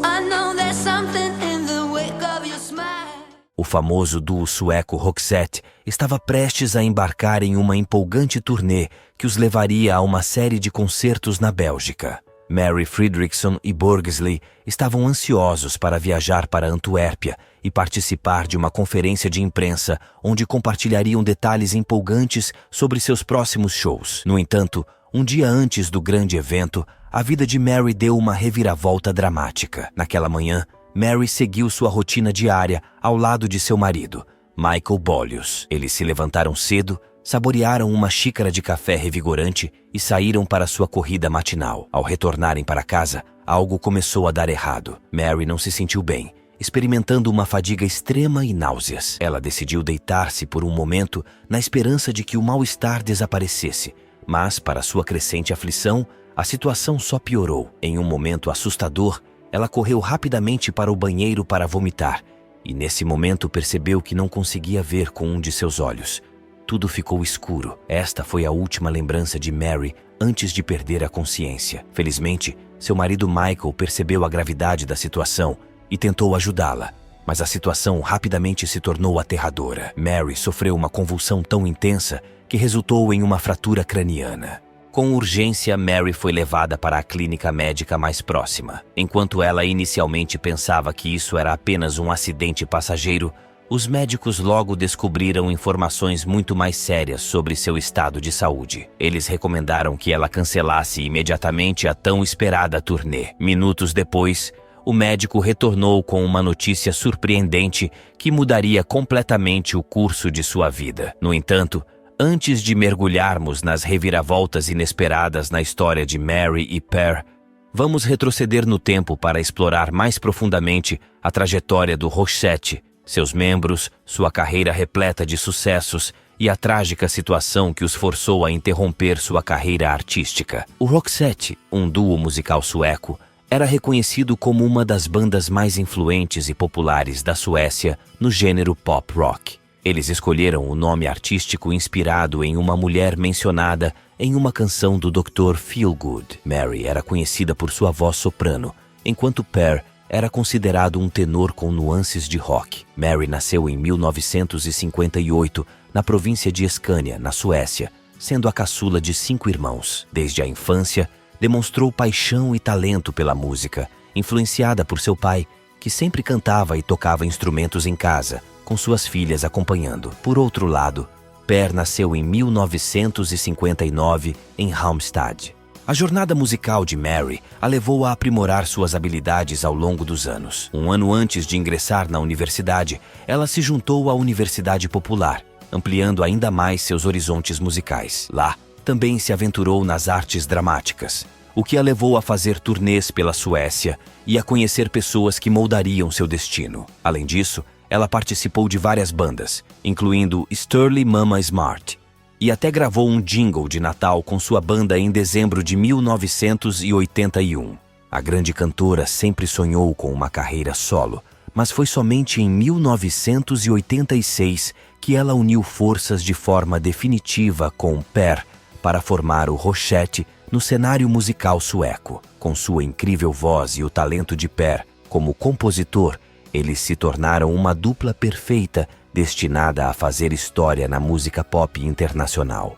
I know there's something in the wake of your smile. O famoso duo sueco Roxette estava prestes a embarcar em uma empolgante turnê que os levaria a uma série de concertos na Bélgica. Mary Fredriksson e Borgesley estavam ansiosos para viajar para Antuérpia e participar de uma conferência de imprensa onde compartilhariam detalhes empolgantes sobre seus próximos shows. No entanto, um dia antes do grande evento, a vida de Mary deu uma reviravolta dramática. Naquela manhã, Mary seguiu sua rotina diária ao lado de seu marido, Michael Bollius. Eles se levantaram cedo, saborearam uma xícara de café revigorante e saíram para sua corrida matinal. Ao retornarem para casa, algo começou a dar errado. Mary não se sentiu bem, experimentando uma fadiga extrema e náuseas. Ela decidiu deitar-se por um momento na esperança de que o mal-estar desaparecesse, mas, para sua crescente aflição, a situação só piorou. Em um momento assustador, ela correu rapidamente para o banheiro para vomitar e, nesse momento, percebeu que não conseguia ver com um de seus olhos. Tudo ficou escuro. Esta foi a última lembrança de Mary antes de perder a consciência. Felizmente, seu marido Michael percebeu a gravidade da situação e tentou ajudá-la, mas a situação rapidamente se tornou aterradora. Mary sofreu uma convulsão tão intensa que resultou em uma fratura craniana. Com urgência, Mary foi levada para a clínica médica mais próxima. Enquanto ela inicialmente pensava que isso era apenas um acidente passageiro, os médicos logo descobriram informações muito mais sérias sobre seu estado de saúde. Eles recomendaram que ela cancelasse imediatamente a tão esperada turnê. Minutos depois, o médico retornou com uma notícia surpreendente que mudaria completamente o curso de sua vida. No entanto, antes de mergulharmos nas reviravoltas inesperadas na história de Mary e Per, vamos retroceder no tempo para explorar mais profundamente a trajetória do Roxette, seus membros, sua carreira repleta de sucessos e a trágica situação que os forçou a interromper sua carreira artística. O Roxette, um duo musical sueco, era reconhecido como uma das bandas mais influentes e populares da Suécia no gênero pop rock. Eles escolheram o nome artístico inspirado em uma mulher mencionada em uma canção do Dr. Feelgood. Mary era conhecida por sua voz soprano, enquanto Per era considerado um tenor com nuances de rock. Mary nasceu em 1958, na província de Escânia, na Suécia, sendo a caçula de 5 irmãos. Desde a infância, demonstrou paixão e talento pela música, influenciada por seu pai, que sempre cantava e tocava instrumentos em casa, com suas filhas acompanhando. Por outro lado, Per nasceu em 1959 em Halmstad. A jornada musical de Mary a levou a aprimorar suas habilidades ao longo dos anos. Um ano antes de ingressar na universidade, ela se juntou à Universidade Popular, ampliando ainda mais seus horizontes musicais. Lá, também se aventurou nas artes dramáticas, o que a levou a fazer turnês pela Suécia e a conhecer pessoas que moldariam seu destino. Além disso, ela participou de várias bandas, incluindo Sterling Mama Smart, e até gravou um jingle de Natal com sua banda em dezembro de 1981. A grande cantora sempre sonhou com uma carreira solo, mas foi somente em 1986 que ela uniu forças de forma definitiva com Per para formar o Roxette no cenário musical sueco. Com sua incrível voz e o talento de Per como compositor, eles se tornaram uma dupla perfeita destinada a fazer história na música pop internacional.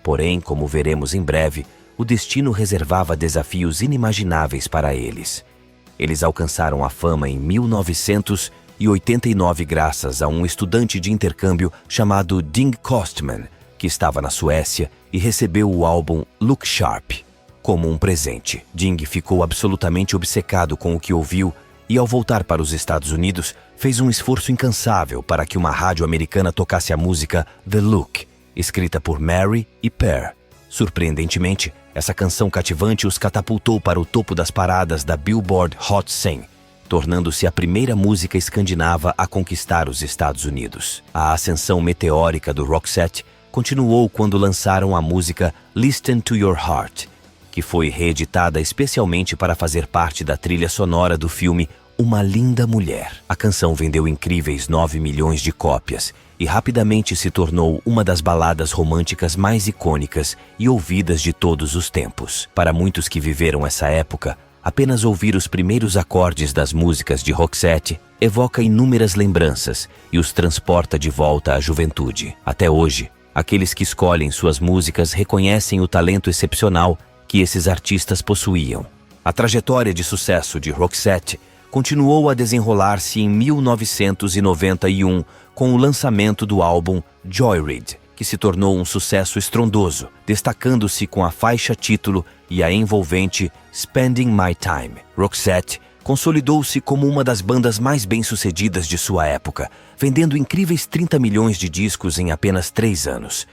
Porém, como veremos em breve, o destino reservava desafios inimagináveis para eles. Eles alcançaram a fama em 1989 graças a um estudante de intercâmbio chamado Ding Kostman, que estava na Suécia e recebeu o álbum Look Sharp como um presente. Ding ficou absolutamente obcecado com o que ouviu e, ao voltar para os Estados Unidos, fez um esforço incansável para que uma rádio americana tocasse a música The Look, escrita por Mary e Per. Surpreendentemente, essa canção cativante os catapultou para o topo das paradas da Billboard Hot 100, tornando-se a primeira música escandinava a conquistar os Estados Unidos. A ascensão meteórica do Roxette continuou quando lançaram a música Listen to Your Heart, que foi reeditada especialmente para fazer parte da trilha sonora do filme Uma Linda Mulher. A canção vendeu incríveis 9 milhões de cópias e rapidamente se tornou uma das baladas românticas mais icônicas e ouvidas de todos os tempos. Para muitos que viveram essa época, Apenas ouvir os primeiros acordes das músicas de Roxette evoca inúmeras lembranças e os transporta de volta à juventude. Até hoje, aqueles que escolhem suas músicas reconhecem o talento excepcional que esses artistas possuíam. A trajetória de sucesso de Roxette continuou a desenrolar-se em 1991 com o lançamento do álbum Joyride, que se tornou um sucesso estrondoso, destacando-se com a faixa título e a envolvente Spending My Time. Roxette consolidou-se como uma das bandas mais bem-sucedidas de sua época, vendendo incríveis 30 milhões de discos em apenas 3 anos.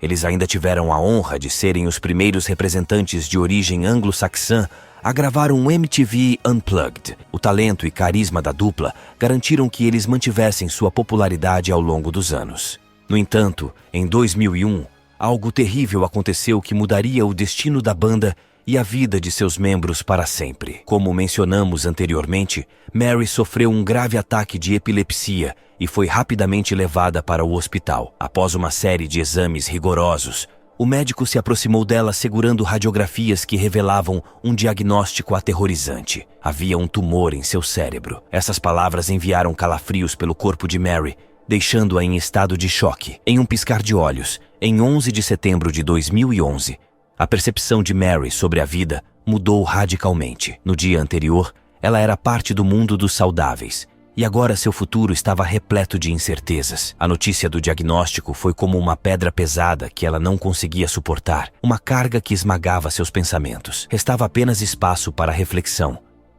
Eles ainda tiveram a honra de serem os primeiros representantes de origem anglo-saxã a gravar um MTV Unplugged. O talento e carisma da dupla garantiram que eles mantivessem sua popularidade ao longo dos anos. No entanto, em 2001, algo terrível aconteceu que mudaria o destino da banda e a vida de seus membros para sempre. Como mencionamos anteriormente, Mary sofreu um grave ataque de epilepsia e foi rapidamente levada para o hospital. Após uma série de exames rigorosos, o médico se aproximou dela segurando radiografias que revelavam um diagnóstico aterrorizante. Havia um tumor em seu cérebro. Essas palavras enviaram calafrios pelo corpo de Mary, deixando-a em estado de choque. Em um piscar de olhos, em 11 de setembro de 2011, a percepção de Mary sobre a vida mudou radicalmente. No dia anterior, ela era parte do mundo dos saudáveis, e agora seu futuro estava repleto de incertezas. A notícia do diagnóstico foi como uma pedra pesada que ela não conseguia suportar, uma carga que esmagava seus pensamentos. Restava apenas espaço para reflexão,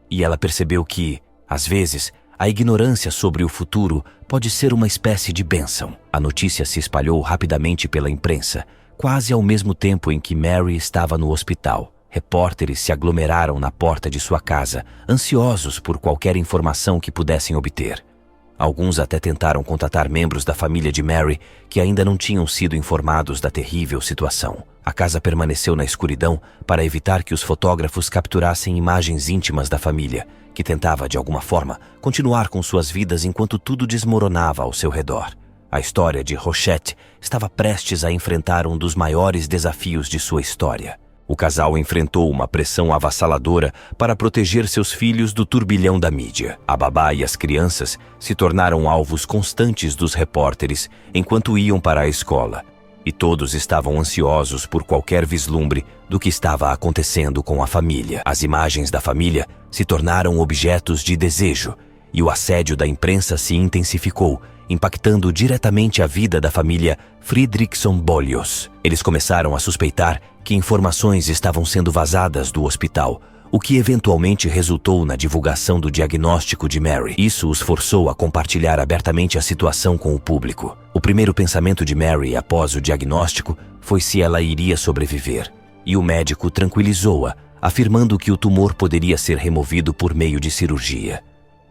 e ela percebeu que, às vezes, a ignorância sobre o futuro pode ser uma espécie de bênção. A notícia se espalhou rapidamente pela imprensa, quase ao mesmo tempo em que Mary estava no hospital. Repórteres se aglomeraram na porta de sua casa, ansiosos por qualquer informação que pudessem obter. Alguns até tentaram contatar membros da família de Mary que ainda não tinham sido informados da terrível situação. A casa permaneceu na escuridão para evitar que os fotógrafos capturassem imagens íntimas da família, que tentava, de alguma forma, continuar com suas vidas enquanto tudo desmoronava ao seu redor. A história de Roxette estava prestes a enfrentar um dos maiores desafios de sua história. O casal enfrentou uma pressão avassaladora para proteger seus filhos do turbilhão da mídia. A babá e as crianças se tornaram alvos constantes dos repórteres enquanto iam para a escola, e todos estavam ansiosos por qualquer vislumbre do que estava acontecendo com a família. As imagens da família se tornaram objetos de desejo, e o assédio da imprensa se intensificou, impactando diretamente a vida da família Fridriksson Bollios. Eles começaram a suspeitar que informações estavam sendo vazadas do hospital, o que eventualmente resultou na divulgação do diagnóstico de Mary. Isso os forçou a compartilhar abertamente a situação com o público. O primeiro pensamento de Mary após o diagnóstico foi se ela iria sobreviver, e o médico tranquilizou-a, afirmando que o tumor poderia ser removido por meio de cirurgia.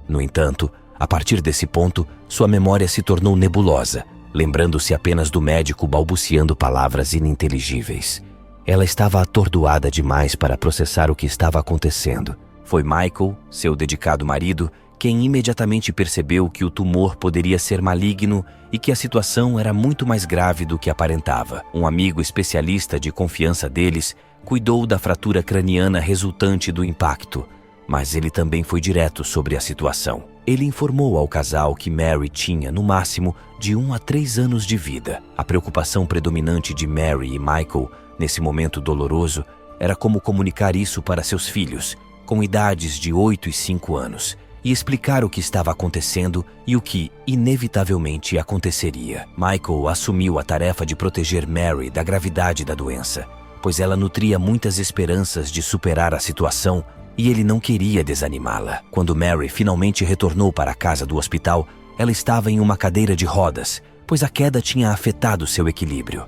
No entanto, a partir desse ponto, sua memória se tornou nebulosa, lembrando-se apenas do médico balbuciando palavras ininteligíveis. Ela estava atordoada demais para processar o que estava acontecendo. Foi Michael, seu dedicado marido, quem imediatamente percebeu que o tumor poderia ser maligno e que a situação era muito mais grave do que aparentava. Um amigo especialista de confiança deles cuidou da fratura craniana resultante do impacto, mas ele também foi direto sobre a situação. Ele informou ao casal que Mary tinha, no máximo, de 1 a 3 anos de vida. A preocupação predominante de Mary e Michael, nesse momento doloroso, era como comunicar isso para seus filhos, com idades de 8 e 5 anos, e explicar o que estava acontecendo e o que, inevitavelmente, aconteceria. Michael assumiu a tarefa de proteger Mary da gravidade da doença, pois ela nutria muitas esperanças de superar a situação e ele não queria desanimá-la. Quando Mary finalmente retornou para a casa do hospital, ela estava em uma cadeira de rodas, pois a queda tinha afetado seu equilíbrio.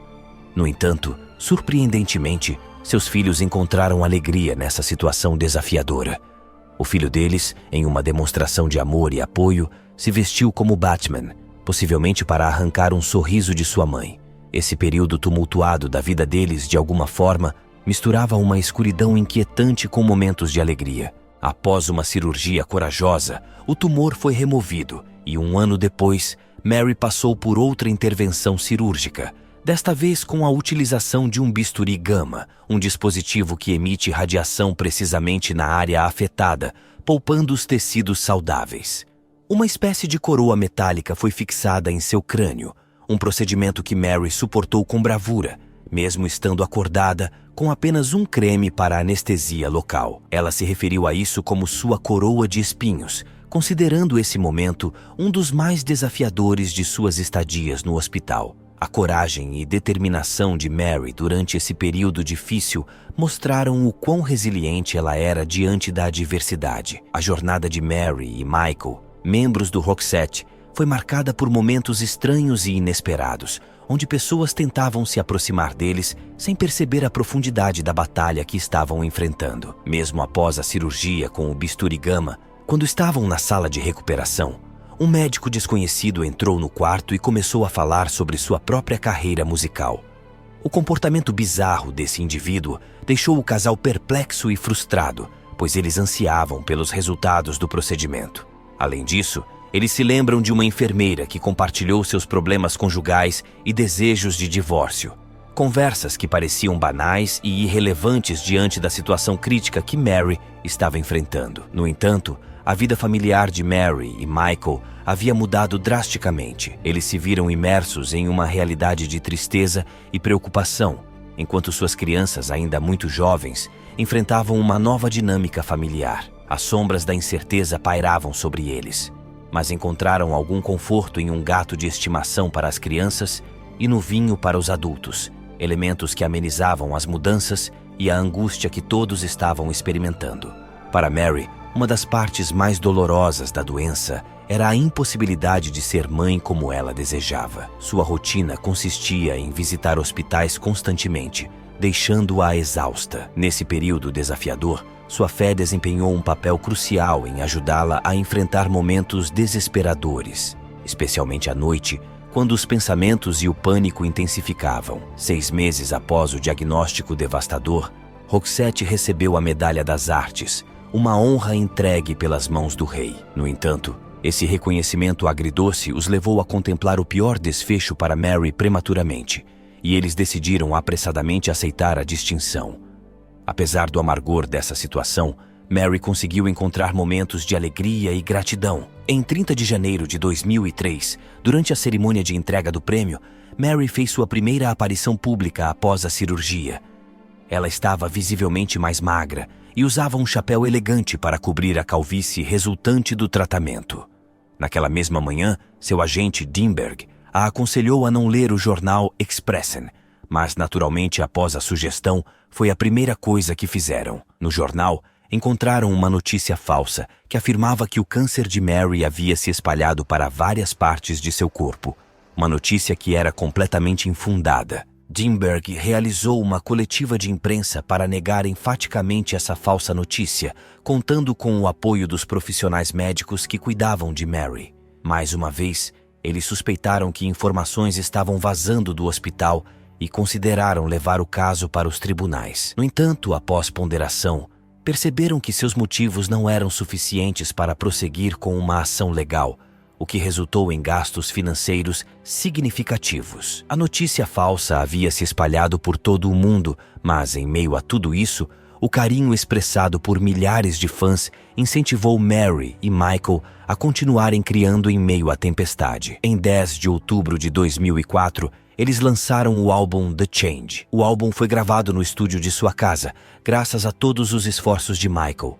No entanto, surpreendentemente, seus filhos encontraram alegria nessa situação desafiadora. O filho deles, em uma demonstração de amor e apoio, se vestiu como Batman, possivelmente para arrancar um sorriso de sua mãe. Esse período tumultuado da vida deles, de alguma forma, misturava uma escuridão inquietante com momentos de alegria. Após uma cirurgia corajosa, o tumor foi removido e 1 ano depois, Mary passou por outra intervenção cirúrgica, desta vez com a utilização de um bisturi gama, um dispositivo que emite radiação precisamente na área afetada, poupando os tecidos saudáveis. Uma espécie de coroa metálica foi fixada em seu crânio, um procedimento que Mary suportou com bravura, mesmo estando acordada, com apenas um creme para anestesia local. Ela se referiu a isso como sua coroa de espinhos, considerando esse momento um dos mais desafiadores de suas estadias no hospital. A coragem e determinação de Mary durante esse período difícil mostraram o quão resiliente ela era diante da adversidade. A jornada de Mary e Michael, membros do Roxette, foi marcada por momentos estranhos e inesperados, onde pessoas tentavam se aproximar deles sem perceber a profundidade da batalha que estavam enfrentando. Mesmo após a cirurgia com o bisturi gama, quando estavam na sala de recuperação, um médico desconhecido entrou no quarto e começou a falar sobre sua própria carreira musical. O comportamento bizarro desse indivíduo deixou o casal perplexo e frustrado, pois eles ansiavam pelos resultados do procedimento. Além disso, eles se lembram de uma enfermeira que compartilhou seus problemas conjugais e desejos de divórcio. Conversas que pareciam banais e irrelevantes diante da situação crítica que Mary estava enfrentando. No entanto, a vida familiar de Mary e Michael havia mudado drasticamente. Eles se viram imersos em uma realidade de tristeza e preocupação, enquanto suas crianças, ainda muito jovens, enfrentavam uma nova dinâmica familiar. As sombras da incerteza pairavam sobre eles, mas encontraram algum conforto em um gato de estimação para as crianças e no vinho para os adultos, elementos que amenizavam as mudanças e a angústia que todos estavam experimentando. Para Mary, uma das partes mais dolorosas da doença era a impossibilidade de ser mãe como ela desejava. Sua rotina consistia em visitar hospitais constantemente, deixando-a exausta. Nesse período desafiador, sua fé desempenhou um papel crucial em ajudá-la a enfrentar momentos desesperadores, especialmente à noite, quando os pensamentos e o pânico intensificavam. 6 meses após o diagnóstico devastador, Roxette recebeu a Medalha das Artes, uma honra entregue pelas mãos do rei. No entanto, esse reconhecimento agridoce os levou a contemplar o pior desfecho para Mary prematuramente, e eles decidiram apressadamente aceitar a distinção. Apesar do amargor dessa situação, Mary conseguiu encontrar momentos de alegria e gratidão. Em 30 de janeiro de 2003, durante a cerimônia de entrega do prêmio, Mary fez sua primeira aparição pública após a cirurgia. Ela estava visivelmente mais magra e usava um chapéu elegante para cobrir a calvície resultante do tratamento. Naquela mesma manhã, seu agente Dimberg a aconselhou a não ler o jornal Expressen, mas naturalmente após a sugestão, foi a primeira coisa que fizeram. No jornal, encontraram uma notícia falsa que afirmava que o câncer de Mary havia se espalhado para várias partes de seu corpo. Uma notícia que era completamente infundada. Dimberg realizou uma coletiva de imprensa para negar enfaticamente essa falsa notícia, contando com o apoio dos profissionais médicos que cuidavam de Mary. Mais uma vez, eles suspeitaram que informações estavam vazando do hospital e consideraram levar o caso para os tribunais. No entanto, após ponderação, perceberam que seus motivos não eram suficientes para prosseguir com uma ação legal, o que resultou em gastos financeiros significativos. A notícia falsa havia se espalhado por todo o mundo, mas, em meio a tudo isso, o carinho expressado por milhares de fãs incentivou Mary e Michael a continuarem criando em meio à tempestade. Em 10 de outubro de 2004, eles lançaram o álbum The Change. O álbum foi gravado no estúdio de sua casa, graças a todos os esforços de Michael.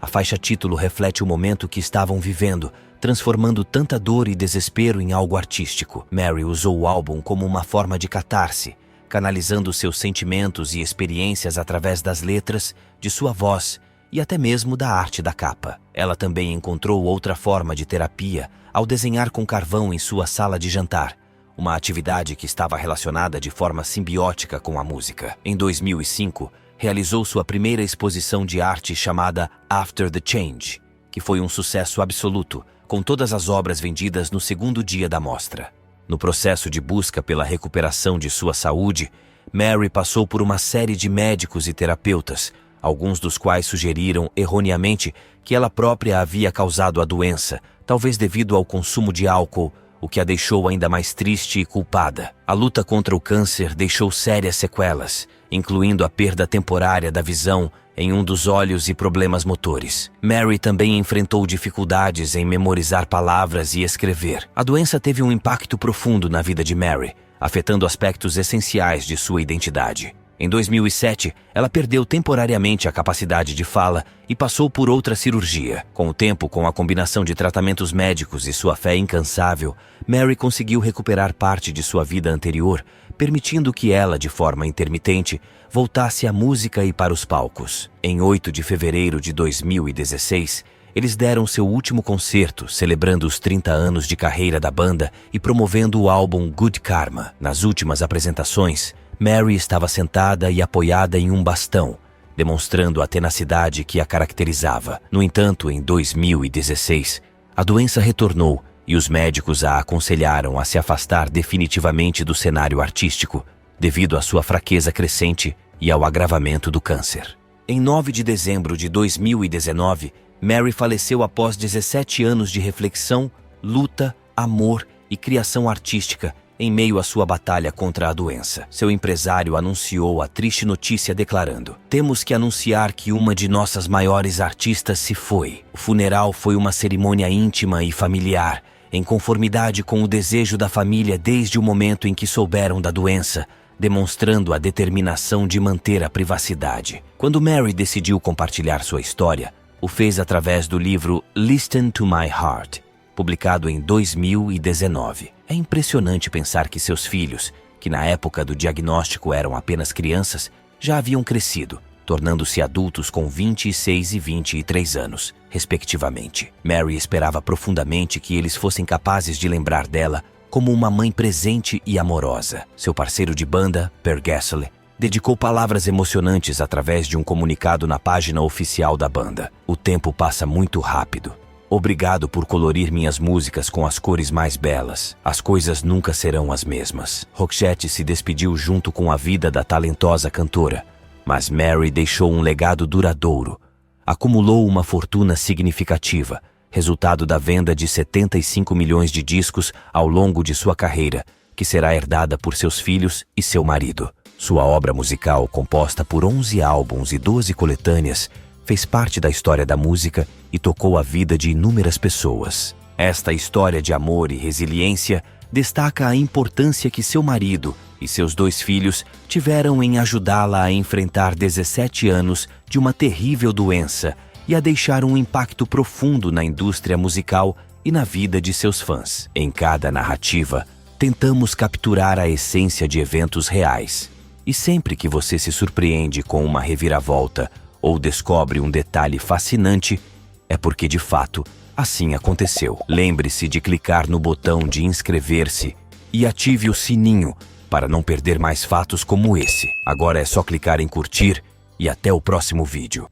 A faixa título reflete o momento que estavam vivendo, transformando tanta dor e desespero em algo artístico. Mary usou o álbum como uma forma de catarse, canalizando seus sentimentos e experiências através das letras, de sua voz e até mesmo da arte da capa. Ela também encontrou outra forma de terapia ao desenhar com carvão em sua sala de jantar, uma atividade que estava relacionada de forma simbiótica com a música. Em 2005, realizou sua primeira exposição de arte chamada After the Change, que foi um sucesso absoluto, com todas as obras vendidas no segundo dia da mostra. No processo de busca pela recuperação de sua saúde, Mary passou por uma série de médicos e terapeutas, alguns dos quais sugeriram erroneamente que ela própria havia causado a doença, talvez devido ao consumo de álcool, o que a deixou ainda mais triste e culpada. A luta contra o câncer deixou sérias sequelas, incluindo a perda temporária da visão em um dos olhos e problemas motores. Mary também enfrentou dificuldades em memorizar palavras e escrever. A doença teve um impacto profundo na vida de Mary, afetando aspectos essenciais de sua identidade. Em 2007, ela perdeu temporariamente a capacidade de fala e passou por outra cirurgia. Com o tempo, com a combinação de tratamentos médicos e sua fé incansável, Mary conseguiu recuperar parte de sua vida anterior, permitindo que ela, de forma intermitente, voltasse à música e para os palcos. Em 8 de fevereiro de 2016, eles deram seu último concerto, celebrando os 30 anos de carreira da banda e promovendo o álbum Good Karma. Nas últimas apresentações, Mary estava sentada e apoiada em um bastão, demonstrando a tenacidade que a caracterizava. No entanto, em 2016, a doença retornou e os médicos a aconselharam a se afastar definitivamente do cenário artístico, devido à sua fraqueza crescente e ao agravamento do câncer. Em 9 de dezembro de 2019, Mary faleceu após 17 anos de reflexão, luta, amor e criação artística, em meio à sua batalha contra a doença. Seu empresário anunciou a triste notícia declarando: "Temos que anunciar que uma de nossas maiores artistas se foi. O funeral foi uma cerimônia íntima e familiar, em conformidade com o desejo da família desde o momento em que souberam da doença, demonstrando a determinação de manter a privacidade." Quando Mary decidiu compartilhar sua história, o fez através do livro Listen to My Heart, publicado em 2019. É impressionante pensar que seus filhos, que na época do diagnóstico eram apenas crianças, já haviam crescido, tornando-se adultos com 26 e 23 anos, respectivamente. Mary esperava profundamente que eles fossem capazes de lembrar dela como uma mãe presente e amorosa. Seu parceiro de banda, Per Gessle, dedicou palavras emocionantes através de um comunicado na página oficial da banda. "O tempo passa muito rápido. Obrigado por colorir minhas músicas com as cores mais belas. As coisas nunca serão as mesmas." Roxette se despediu junto com a vida da talentosa cantora, mas Mary deixou um legado duradouro. Acumulou uma fortuna significativa, resultado da venda de 75 milhões de discos ao longo de sua carreira, que será herdada por seus filhos e seu marido. Sua obra musical, composta por 11 álbuns e 12 coletâneas, fez parte da história da música e tocou a vida de inúmeras pessoas. Esta história de amor e resiliência destaca a importância que seu marido e seus 2 filhos tiveram em ajudá-la a enfrentar 17 anos de uma terrível doença e a deixar um impacto profundo na indústria musical e na vida de seus fãs. Em cada narrativa, tentamos capturar a essência de eventos reais. E sempre que você se surpreende com uma reviravolta ou descobre um detalhe fascinante, é porque, de fato, assim aconteceu. Lembre-se de clicar no botão de inscrever-se e ative o sininho para não perder mais fatos como esse. Agora é só clicar em curtir e até o próximo vídeo.